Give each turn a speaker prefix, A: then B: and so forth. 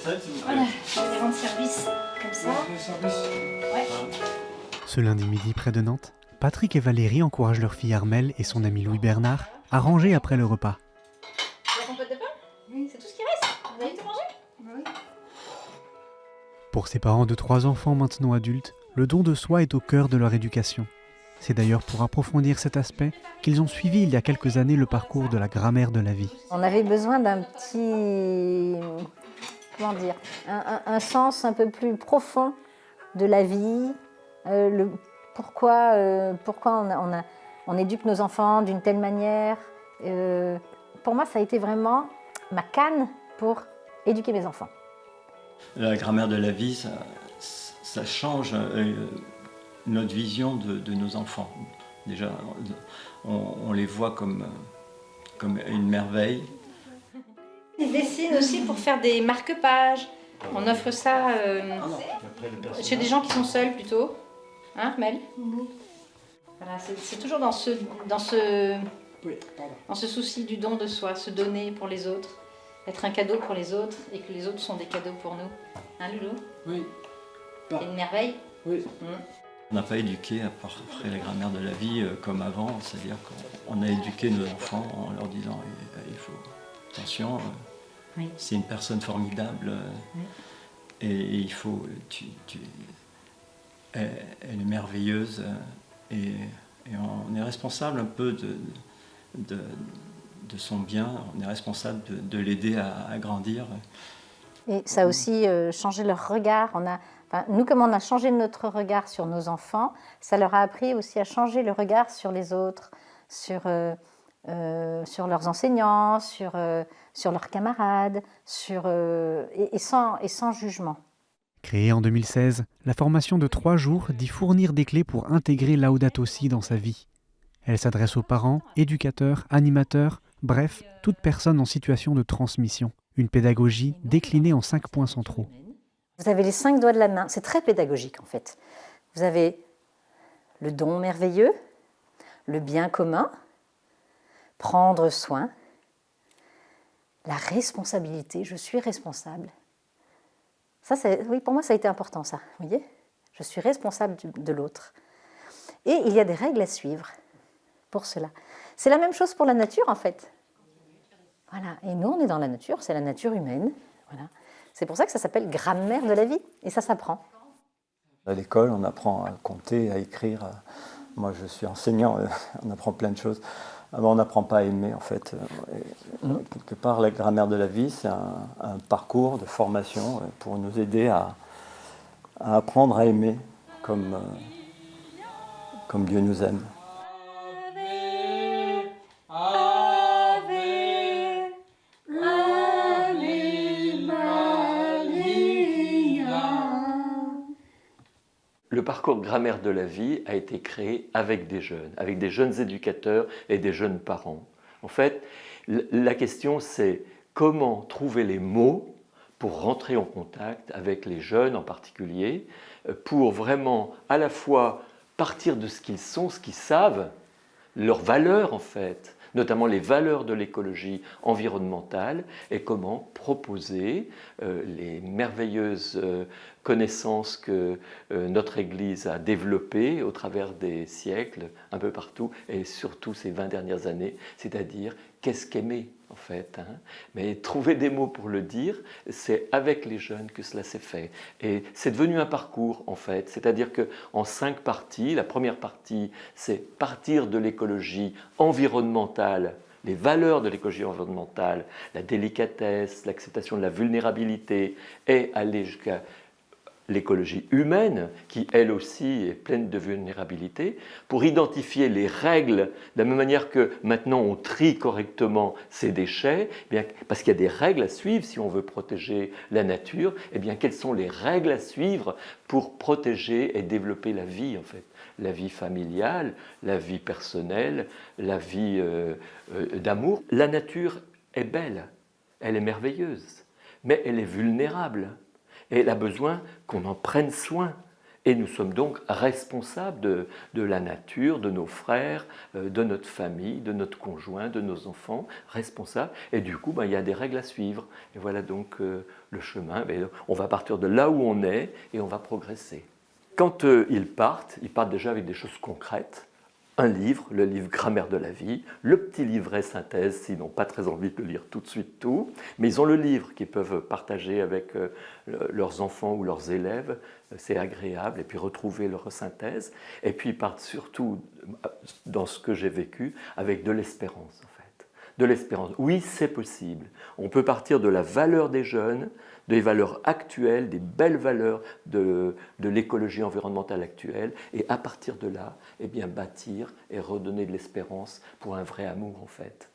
A: recette, s'il vous plaît.
B: Voilà, je vais les rendre service comme ça. Ouais.
C: Ce lundi midi près de Nantes, Patrick et Valérie encouragent leur fille Armelle et son ami Louis Bernard à ranger après le repas.
B: La compote de pain? Oui. C'est tout ce qui reste? Vous avez tout mangé? Oui.
C: Pour ces parents de 3 enfants maintenant adultes, le don de soi est au cœur de leur éducation. C'est d'ailleurs pour approfondir cet aspect qu'ils ont suivi il y a quelques années le parcours de la grammaire de la vie.
D: On avait besoin d'un petit, comment dire, un sens un peu plus profond de la vie, pourquoi on éduque nos enfants d'une telle manière. Pour moi, ça a été vraiment ma canne pour éduquer mes enfants.
A: La grammaire de la vie, ça change notre vision de nos enfants. Déjà, on les voit comme une merveille.
B: Ils dessinent aussi pour faire des marque-pages. On offre ça chez des gens qui sont seuls plutôt. Hein, Mel? Voilà, c'est toujours dans ce souci du don de soi, se donner pour les autres, être un cadeau pour les autres et que les autres sont des cadeaux pour nous. Hein, Loulou?
E: Oui.
B: C'est une merveille?
E: Oui.
A: On n'a pas éduqué après la grammaire de la vie comme avant, c'est-à-dire qu'on a éduqué nos enfants en leur disant il faut attention,
B: Oui.
A: c'est une personne formidable et il faut elle est merveilleuse et on est responsable un peu de son bien, on est responsable de l'aider à grandir.
D: Et ça a aussi changé leur regard. Nous, comme on a changé notre regard sur nos enfants, ça leur a appris aussi à changer le regard sur les autres, sur leurs enseignants, sur leurs camarades, et sans jugement.
C: Créée en 2016, la formation de 3 jours dit fournir des clés pour intégrer Laudato Si dans sa vie. Elle s'adresse aux parents, éducateurs, animateurs, bref, toute personne en situation de transmission. Une pédagogie déclinée en 5 points centraux.
D: Vous avez les 5 doigts de la main, c'est très pédagogique en fait. Vous avez le don merveilleux, le bien commun, prendre soin, la responsabilité, je suis responsable. Ça, oui, pour moi, ça a été important, ça. Vous voyez, je suis responsable de l'autre. Et il y a des règles à suivre pour cela. C'est la même chose pour la nature, en fait. Voilà. Et nous, on est dans la nature, c'est la nature humaine. Voilà. C'est pour ça que ça s'appelle grammaire de la vie. Et ça s'apprend.
A: À l'école, on apprend à compter, à écrire. Moi, je suis enseignant, on apprend plein de choses. On n'apprend pas à aimer, en fait. Quelque part, la grammaire de la vie, c'est un parcours de formation pour nous aider à apprendre à aimer comme Dieu nous aime.
F: Le parcours grammaire de la vie a été créé avec des jeunes éducateurs et des jeunes parents. En fait, la question c'est comment trouver les mots pour rentrer en contact avec les jeunes en particulier, pour vraiment à la fois partir de ce qu'ils sont, ce qu'ils savent, leurs valeurs en fait, notamment les valeurs de l'écologie environnementale, et comment proposer les merveilleuses connaissances que notre Église a développées au travers des siècles, un peu partout, et surtout ces 20 dernières années, c'est-à-dire qu'est-ce qu'aimer en fait. Mais trouver des mots pour le dire, c'est avec les jeunes que cela s'est fait. Et c'est devenu un parcours en fait, c'est-à-dire qu'en 5 parties, la première partie, c'est partir de l'écologie environnementale, les valeurs de l'écologie environnementale, la délicatesse, l'acceptation de la vulnérabilité, et aller jusqu'à l'écologie humaine, qui elle aussi est pleine de vulnérabilité, pour identifier les règles, de la même manière que maintenant on trie correctement ces déchets, eh bien, parce qu'il y a des règles à suivre si on veut protéger la nature, eh bien, quelles sont les règles à suivre pour protéger et développer la vie en fait, la vie familiale, la vie personnelle, la vie d'amour. La nature est belle, elle est merveilleuse, mais elle est vulnérable. Et elle a besoin qu'on en prenne soin. Et nous sommes donc responsables de la nature, de nos frères, de notre famille, de notre conjoint, de nos enfants, responsables. Et du coup, il y a des règles à suivre. Et voilà donc le chemin. On va partir de là où on est et on va progresser. Quand ils partent déjà avec des choses concrètes. Un livre, le livre Grammaire de la vie, le petit livret synthèse s'ils n'ont pas très envie de lire tout de suite tout, mais ils ont le livre qu'ils peuvent partager avec leurs enfants ou leurs élèves, c'est agréable, et puis retrouver leur synthèse, et puis ils partent surtout, dans ce que j'ai vécu, avec de l'espérance en fait. De l'espérance. Oui, c'est possible. On peut partir de la valeur des jeunes, des valeurs actuelles, des belles valeurs de l'écologie environnementale actuelle, et à partir de là, bâtir et redonner de l'espérance pour un vrai amour en fait.